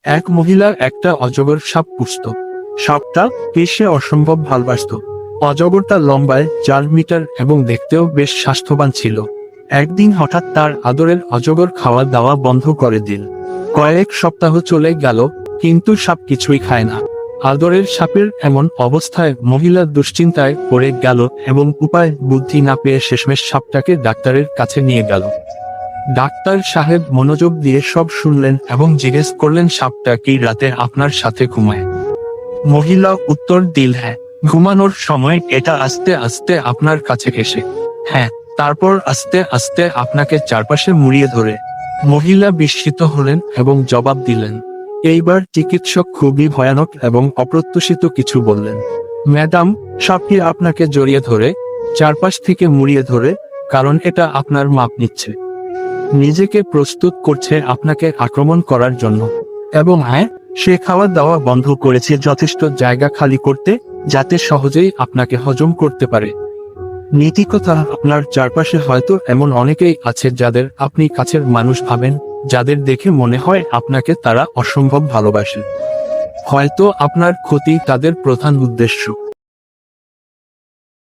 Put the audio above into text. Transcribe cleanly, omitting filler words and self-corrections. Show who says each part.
Speaker 1: এক মহিলা একটা অজগর সাপ পুষত। সাপটা সে অসম্ভব ভালবাসত। অজগরটা লম্বায় 4 মিটার এবং দেখতেও বেশ স্বাস্থ্যবান ছিল। একদিন হঠাৎ তার আদরের অজগর খাওয়া দাওয়া বন্ধ করে দিল। কয়েক সপ্তাহ চলে গেল, কিন্তু সাপ কিছুই খায় না। আদরের সাপের এমন অবস্থায় মহিলা দুশ্চিন্তায় পড়ে গেল এবং উপায় বুদ্ধি না পেয়ে শেষমেশ সাপটাকে ডাক্তারের কাছে নিয়ে গেল। ডাক্তার সাহেব মনোযোগ দিয়ে সব শুনলেন এবং জিজ্ঞেস করলেন, সাপটা কি রাতে আপনার সাথে ঘুমায়? মহিলা উত্তর দিল, হ্যাঁ, ঘুমানোর সময় এটা আস্তে আস্তে আপনার কাছে এসে, হ্যাঁ, তারপর আস্তে আস্তে আপনাকে চারপাশে মুড়িয়ে ধরে। মহিলা বিস্মিত হলেন এবং জবাব দিলেন। এইবার চিকিৎসক খুবই ভয়ানক এবং অপ্রত্যাশিত কিছু বললেন। ম্যাডাম, সাপটি আপনাকে জড়িয়ে ধরে, চারপাশ থেকে মুড়িয়ে ধরে, কারণ এটা আপনার মাপ নিচ্ছে, নিজেকে প্রস্তুত করছে আপনাকে আক্রমণ করার জন্য। এবং হ্যাঁ, সে খাওয়া দাওয়া বন্ধ করেছে যথেষ্ট জায়গা খালি করতে, যাতে সহজেই আপনাকে হজম করতে পারে। নীতিকথা, আপনার চারপাশে হয়তো এমন অনেকেই আছে যাদের আপনি কাছের মানুষ ভাবেন, যাদের দেখে মনে হয় আপনাকে তারা অসম্ভব ভালোবাসে। হয়তো আপনার ক্ষতি তাদের প্রধান উদ্দেশ্য।